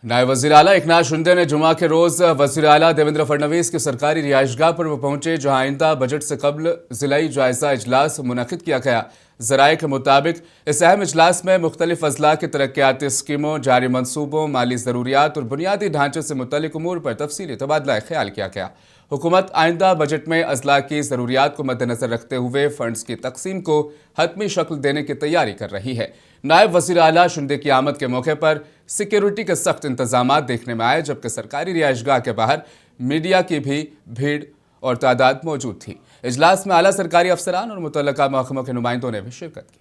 नायब वज़ीर आला एकनाथ शिंदे ने जुमा के रोज वज़ीर आला देवेंद्र फडणवीस की सरकारी रिहाइशगाह पर वो पहुंचे, जहां आइंदा बजट से कबल जिलाई जायजा इजलास मुनक़िद किया गया। ज़राए के मुताबिक इस अहम इजलास में मुख्तलिफ अजला की तरक्याती स्कीमों, जारी मनसूबों, माली ज़रूरियात और बुनियादी ढांचे से मुतल्लिक़ उमूर पर तफसीली तबादला ख्याल किया गया। हुकूमत आइंदा बजट में अजला की ज़रूरियात को मद्देनज़र रखते हुए फंड्स की तकसीम को हतमी शक्ल देने की तैयारी कर रही है। नायब वज़ीर आला शिंदे की आमद के मौके पर सिक्योरिटी के सख्त इंतजाम देखने में आए, जबकि सरकारी रिहाइशगाह के बाहर मीडिया की भी भीड़ और तादाद मौजूद थी। इजलास में आला सरकारी अफसरान और मुतल्लका महकमों के नुमाइंदों ने भी शिरकत की।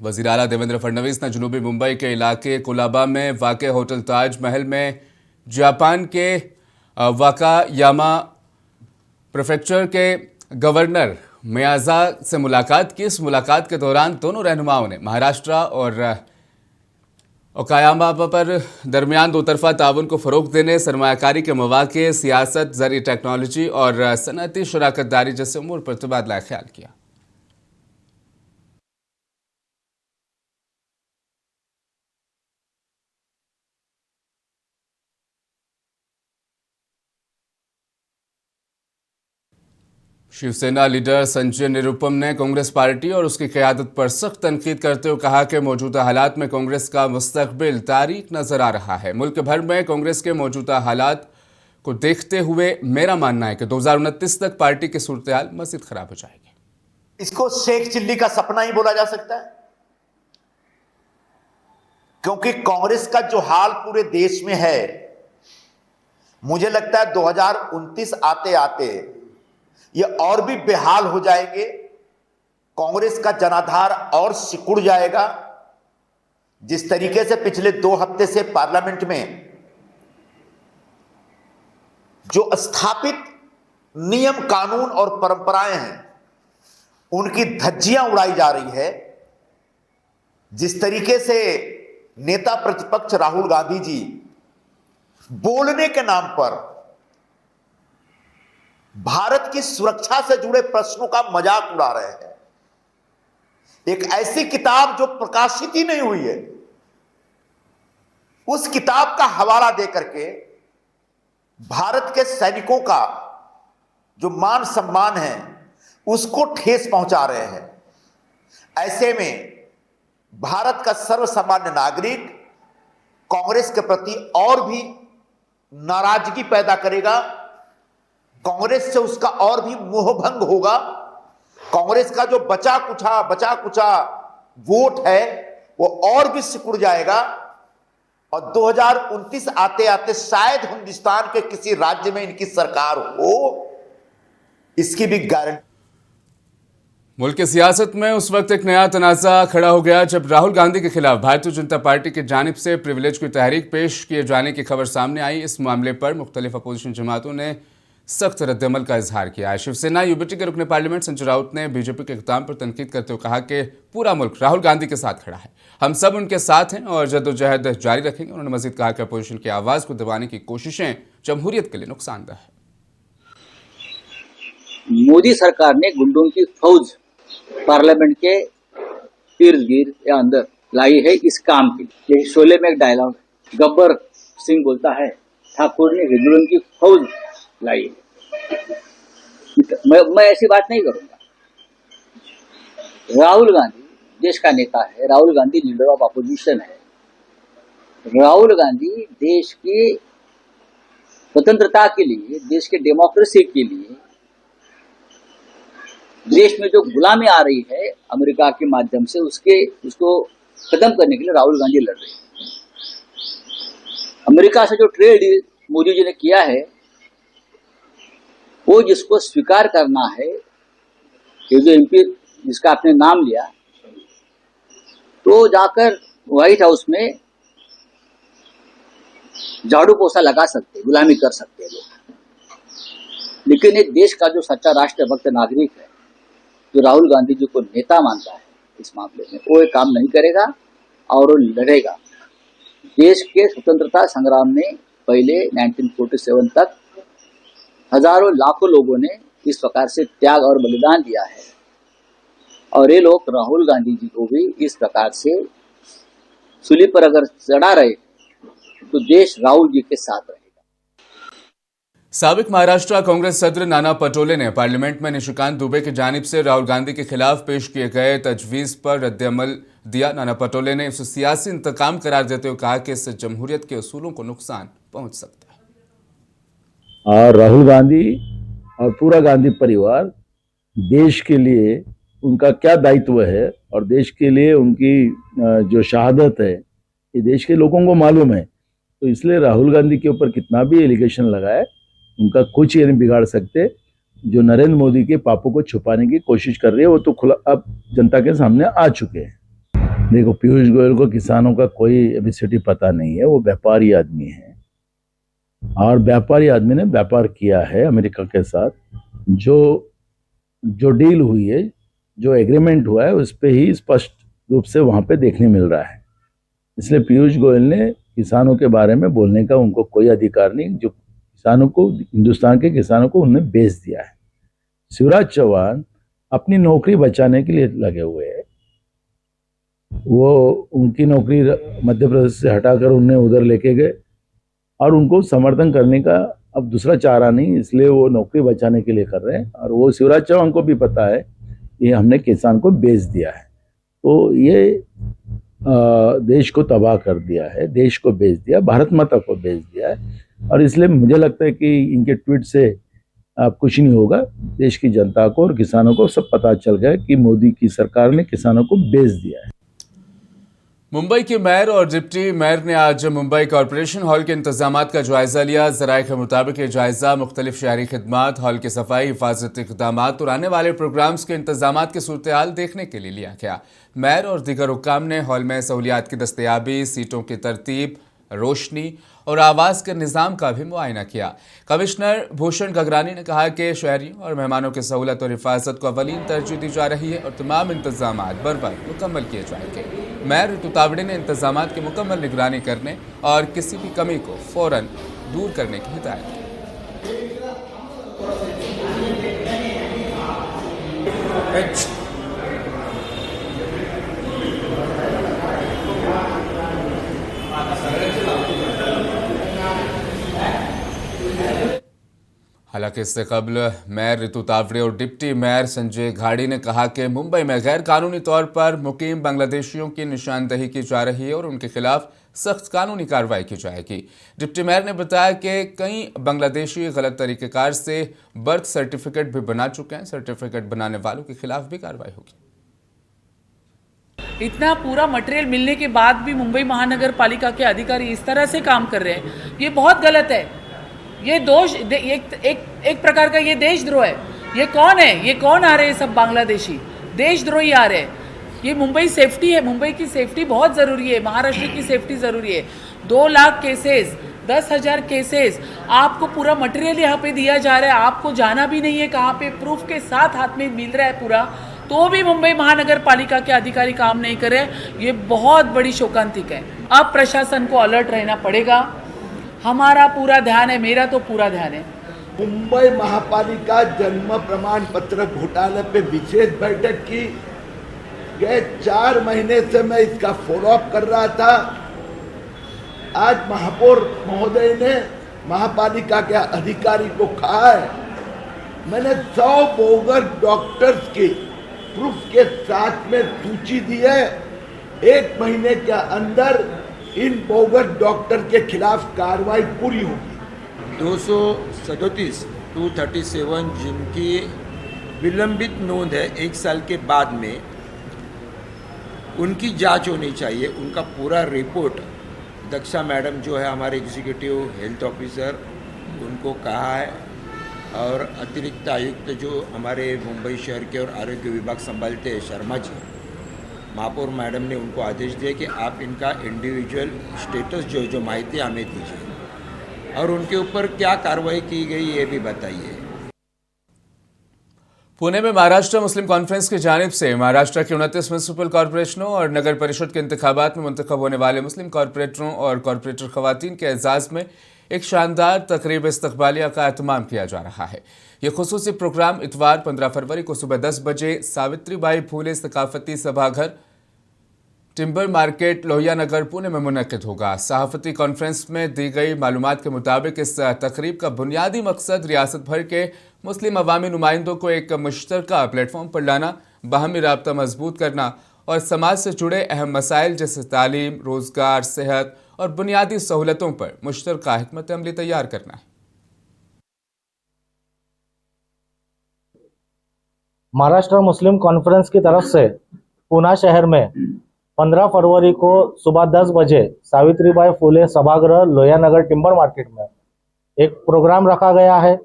वज़ीर आला देवेंद्र फडणवीस ने जनूबी मुंबई के इलाके कोलाबा में वाक़ होटल ताज महल में जापान के वाकायामा प्रेफेक्चर के गवर्नर मियाजा से मुलाकात की। इस मुलाकात के दौरान दोनों रहनुमाओं ने महाराष्ट्र और ओकायामा पर दरमियान दो तरफा ताउन को फ़रोग़ देने, सरमायाकारी के मौक़े, सियासत, ज़रिए टेक्नोलॉजी और सनअती शराकत दारी जैसे उमूर पर तबादला ख्याल किया। शिवसेना लीडर संजय निरुपम ने कांग्रेस पार्टी और उसकी क़यादत पर सख्त तनकीद करते हुए कहा कि मौजूदा हालात में कांग्रेस का मुस्तक़बिल तारीक नजर आ रहा है। मुल्क भर में कांग्रेस के मौजूदा हालात को देखते हुए मेरा मानना है कि 2029 तक पार्टी की सूरत-ए-हाल मज़ीद खराब हो जाएगी। इसको शेख चिल्ली का सपना ही बोला जा सकता है, क्योंकि कांग्रेस का जो हाल पूरे देश में है, मुझे लगता है 2029 आते आते ये और भी बेहाल हो जाएंगे। कांग्रेस का जनाधार और सिकुड़ जाएगा। जिस तरीके से पिछले 2 हफ्ते से पार्लियामेंट में जो स्थापित नियम, कानून और परंपराएं हैं, उनकी धज्जियां उड़ाई जा रही है। जिस तरीके से नेता प्रतिपक्ष राहुल गांधी जी बोलने के नाम पर भारत की सुरक्षा से जुड़े प्रश्नों का मजाक उड़ा रहे हैं। एक ऐसी किताब जो प्रकाशित ही नहीं हुई है, उस किताब का हवाला देकर के भारत के सैनिकों का जो मान सम्मान है उसको ठेस पहुंचा रहे हैं। ऐसे में भारत का सर्वसामान्य नागरिक कांग्रेस के प्रति और भी नाराजगी पैदा करेगा। कांग्रेस से उसका और भी मोहभंग होगा। कांग्रेस का जो बचा कुचा वोट है वो और भी सिकुड़ जाएगा और 2029 आते आते शायद हिंदुस्तान के किसी राज्य में इनकी सरकार हो, इसकी भी गारंटी। मुल्क की सियासत में उस वक्त एक नया तनाज़ा खड़ा हो गया जब राहुल गांधी के खिलाफ भारतीय जनता पार्टी की जानिब से प्रिविलेज की तहरीक पेश किए जाने की खबर सामने आई। इस मामले पर मुख्तलिफ अपोजिशन जमातों ने सख्त रद्दअमल का इजहार किया है। शिवसेना यूबीटी के रुकन पार्लियामेंट संजय राउत ने बीजेपी के इक़दाम पर तनकीद करते हुए कहा कि पूरा मुल्क राहुल गांधी के साथ खड़ा है, हम सब उनके साथ हैं और जद्दोजहद जारी रखेंगे। उन्होंने मजीद कहा कि अपोजिशन की आवाज़ को दबाने की कोशिशें जमहूरियत के लिए नुकसानदेह है। मोदी सरकार ने गुंडों की फौज पार्लियामेंट के इर्द गिर्द या अंदर लाई है इस काम के लिए। शोले में एक डायलॉग है, गब्बर सिंह बोलता है ठाकुर ने हिंदुओं की फौज लाई है। मैं ऐसी बात नहीं करूंगा। राहुल गांधी देश का नेता है, Rahul Gandhi leader of opposition है। राहुल गांधी देश की स्वतंत्रता के लिए, देश के डेमोक्रेसी के लिए, देश में जो गुलामी आ रही है अमेरिका के माध्यम से उसको खत्म करने के लिए राहुल गांधी लड़ रहे हैं। अमेरिका से जो ट्रेड मोदी जी ने किया है वो जिसको स्वीकार करना है, ये जो एमपी जिसका आपने नाम लिया, तो जाकर व्हाइट हाउस में झाड़ू पोछा लगा सकते, गुलामी कर सकते लोग। लेकिन एक देश का जो सच्चा राष्ट्रभक्त नागरिक है, जो राहुल गांधी जी को नेता मानता है, इस मामले में वो एक काम नहीं करेगा और वो लड़ेगा। देश के स्वतंत्रता संग्राम में पहले 1947 तक हजारों लाखों लोगों ने इस प्रकार से त्याग और बलिदान दिया है। और ये लोग राहुल गांधी जी को भी इस प्रकार से सूली पर अगर चढ़ा रहे तो देश राहुल जी के साथ रहेगा। साबिक महाराष्ट्र कांग्रेस सदर नाना पटोले ने पार्लियामेंट में निशिकांत दुबे की जानिब से राहुल गांधी के खिलाफ पेश किए गए तजवीज़ पर रद्द-ए-अमल दिया। नाना पटोले ने इसे सियासी इंतकाम करार देते हुए कहा कि इससे जमहूरियत के उसूलों को नुकसान पहुंच सकता है। और राहुल गांधी और पूरा गांधी परिवार देश के लिए उनका क्या दायित्व है और देश के लिए उनकी जो शहादत है ये देश के लोगों को मालूम है। तो इसलिए राहुल गांधी के ऊपर कितना भी एलिगेशन लगाए उनका कुछ ये नहीं बिगाड़ सकते। जो नरेंद्र मोदी के पापों को छुपाने की कोशिश कर रही है वो तो खुला अब जनता के सामने आ चुके हैं। देखो, पीयूष गोयल को किसानों का कोई एबिसिटी पता नहीं है, वो व्यापारी आदमी है और व्यापारी आदमी ने व्यापार किया है अमेरिका के साथ। जो डील हुई है, जो एग्रीमेंट हुआ है, उस पे ही स्पष्ट रूप से वहां पे देखने मिल रहा है। इसलिए पीयूष गोयल ने किसानों के बारे में बोलने का उनको कोई अधिकार नहीं। जो किसानों को, हिंदुस्तान के किसानों को उन्होंने बेच दिया है। शिवराज चौहान अपनी नौकरी बचाने के लिए लगे हुए हैं। वो उनकी नौकरी मध्य प्रदेश से हटाकर उन्हें उधर लेके गए और उनको समर्थन करने का अब दूसरा चारा नहीं, इसलिए वो नौकरी बचाने के लिए कर रहे हैं। और वो शिवराज चौहान को भी पता है कि हमने किसान को बेच दिया है, तो ये देश को तबाह कर दिया है, देश को बेच दिया, भारत माता को बेच दिया है। और इसलिए मुझे लगता है कि इनके ट्वीट से अब कुछ नहीं होगा। देश की जनता को और किसानों को सब पता चल गया कि मोदी की सरकार ने किसानों को बेच दिया है। मुंबई के मेयर और डिप्टी मेयर ने आज मुंबई कॉरपोरेशन हॉल के इंतजामात का जायजा लिया। ज़राए के मुताबिक ये जायजा मुख्तलिफ शहरी खिदमात, हॉल की सफाई, हिफाजती इक़दामात और आने वाले प्रोग्राम्स के इंतजामात की सूरत हाल देखने के लिए लिया गया। मेयर और दीगर हुक्काम ने हॉल में सहूलियात की दस्तयाबी, सीटों की तरतीब, रोशनी और आवास के निज़ाम का भी मुआयना किया। कमिश्नर भूषण गगरानी ने कहा कि शहरियों और मेहमानों की सहूलत और हिफाजत को अवलीन तरजीह दी जा रही है और तमाम इंतजामात बर वक्त मुकम्मल किए जाएंगे। मेयर ऋतु तावड़े ने इंतजामात की मुकम्मल निगरानी करने और किसी भी कमी को फौरन दूर करने की हिदायत की। हालांकि इससे कबल मेयर ऋतु तावड़े और डिप्टी मेयर संजय घाड़ी ने कहा कि मुंबई में गैर कानूनी तौर पर मुकीम बांग्लादेशियों की निशानदही की जा रही है और उनके खिलाफ सख्त कानूनी कार्रवाई की जाएगी। डिप्टी मेयर ने बताया कि कई बांग्लादेशी गलत तरीक़ेकार से बर्थ सर्टिफिकेट भी बना चुके हैं। सर्टिफिकेट बनाने वालों के खिलाफ भी कार्रवाई होगी। इतना पूरा मटेरियल मिलने के बाद भी मुंबई महानगर पालिका के अधिकारी इस तरह से काम कर रहे हैं, ये बहुत गलत है। ये दोष एक प्रकार का ये देशद्रोह है। ये कौन है? ये कौन आ रहे हैं? सब बांग्लादेशी देशद्रोही आ रहे हैं। ये मुंबई सेफ्टी है, मुंबई की सेफ्टी बहुत ज़रूरी है, महाराष्ट्र की सेफ्टी ज़रूरी है। 2 लाख केसेस, 10,000 केसेस, आपको पूरा मटेरियल यहाँ पे दिया जा रहा है, आपको जाना भी नहीं है कहाँ पे, प्रूफ के साथ हाथ में मिल रहा है पूरा, तो भी मुंबई महानगर पालिका के अधिकारी काम नहीं कर रहे। ये बहुत बड़ी शोकांतिक है। अब प्रशासन को अलर्ट रहना पड़ेगा। हमारा पूरा ध्यान है, मेरा तो पूरा ध्यान है। मुंबई महापालिका जन्म प्रमाण पत्र घोटाले पे विशेष बैठक की। गए 4 महीने से मैं इसका फॉलोअप कर रहा था। आज महापौर महोदय ने महापालिका के अधिकारी को कहा है, मैंने 100 बोगर डॉक्टर्स की प्रूफ के साथ में सूची दी है। 1 महीने के अंदर इन बोगर डॉक्टर के खिलाफ कार्रवाई पूरी होगी। 237 237 जिनकी विलंबित नोंद है 1 साल के बाद में, उनकी जांच होनी चाहिए। उनका पूरा रिपोर्ट दक्षा मैडम जो है हमारे एग्जीक्यूटिव हेल्थ ऑफिसर, उनको कहा है। और अतिरिक्त आयुक्त जो हमारे मुंबई शहर के और आरोग्य विभाग संभालते हैं शर्मा जी, महापौर मैडम ने उनको आदेश दिया कि आप इनका इंडिविजुअल स्टेटस जो माहिती हमें दीजिए और उनके ऊपर क्या कार्रवाई की गई ये भी बताइए। पुणे में महाराष्ट्र मुस्लिम कॉन्फ्रेंस की जानिब से महाराष्ट्र के 29 म्युनिसिपल कॉरपोरेशनों और नगर परिषद के इंतखाबात में मुंतखब होने वाले मुस्लिम कॉरपोरेटरों और कॉरपोरेटर खवातीन के एजाज़ में एक शानदार तकरीब इस्तकबालिया का एहतमाम किया जा रहा है। ये खुसूसी प्रोग्राम इतवार 15 फरवरी को सुबह 10 बजे सावित्रीबाई फूले सकाफती सभाघर, टिम्बर मार्केट, लोहिया नगर, पुणे में मुनक्किद होगा। सहाफती कॉन्फ्रेंस में दी गई मालूमात के मुताबिक इस तकरीब का बुनियादी मकसद रियासत भर के मुस्लिम अवामी नुमाइंदों को एक मुश्तरका प्लेटफॉर्म पर लाना, बाहमी राब्ता मजबूत करना और समाज से जुड़े अहम मसाइल जैसे तालीम, रोजगार, सेहत और बुनियादी सहूलतों पर मुश्तरका हिकमत अमली तैयार करना है। महाराष्ट्र मुस्लिम कॉन्फ्रेंस की तरफ से पूना शहर में 15 फरवरी को सुबह 10 बजे सावित्रीबाई फूले सभागृह, लोहिया नगर, टिम्बर मार्केट में एक प्रोग्राम रखा गया है।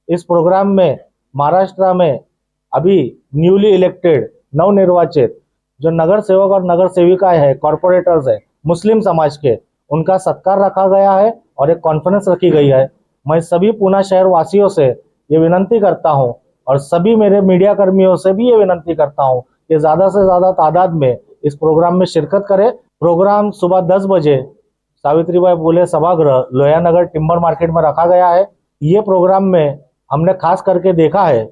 इस प्रोग्राम में महाराष्ट्र में अभी न्यूली इलेक्टेड, नवनिर्वाचित जो नगर सेवक और नगर सेविकाएं हैं, कॉरपोरेटर्स है मुस्लिम समाज के, उनका सत्कार रखा गया है और एक कॉन्फ्रेंस रखी गई है। मैं सभी पूना शहर वासियों से ये विनंती करता हूं और सभी मेरे मीडिया कर्मियों से भी ये विनंती करता हूं कि ज़्यादा से ज़्यादा तादाद में इस प्रोग्राम में शिरकत करें। प्रोग्राम सुबह 10 बजे सावित्रीबाई फूले सभागृह, लोहिया नगर, टिम्बर मार्केट में रखा गया है। ये प्रोग्राम में हमने खास करके देखा है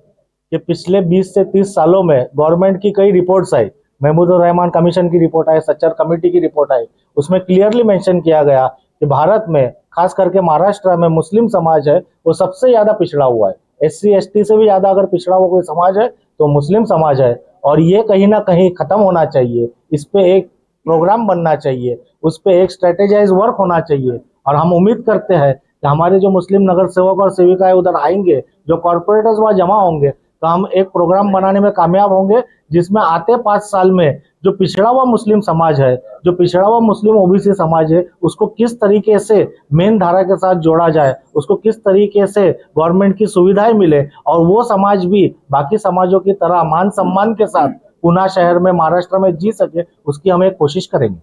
कि पिछले 20 से 30 सालों में गवर्नमेंट की कई रिपोर्ट्स आई, महमूदुर रहमान कमीशन की रिपोर्ट आई, सच्चर कमेटी की रिपोर्ट आई, उसमें क्लियरली मेंशन किया गया कि भारत में खास करके महाराष्ट्र में मुस्लिम समाज है वो सबसे ज्यादा पिछड़ा हुआ है। SC ST से भी ज्यादा अगर पिछड़ा हुआ कोई समाज है तो मुस्लिम समाज है और ये कहीं ना कहीं खत्म होना चाहिए। इस पे एक प्रोग्राम बनना चाहिए, उस पे एक स्ट्रेटेजाइज वर्क होना चाहिए और हम उम्मीद करते हैं कि हमारे जो मुस्लिम नगर सेवक और सेविकाएं उधर आएंगे, जो कॉर्पोरेटर्स वहाँ जमा होंगे, तो हम एक प्रोग्राम बनाने में कामयाब होंगे जिसमें आते 5 साल में जो पिछड़ा हुआ मुस्लिम समाज है, जो पिछड़ा हुआ मुस्लिम OBC समाज है, उसको किस तरीके से मेन धारा के साथ जोड़ा जाए, उसको किस तरीके से गवर्नमेंट की सुविधाएं मिले और वो समाज भी बाकी समाजों की तरह मान सम्मान के साथ पूना शहर में, महाराष्ट्र में जी सके, उसकी हम एक कोशिश करेंगे।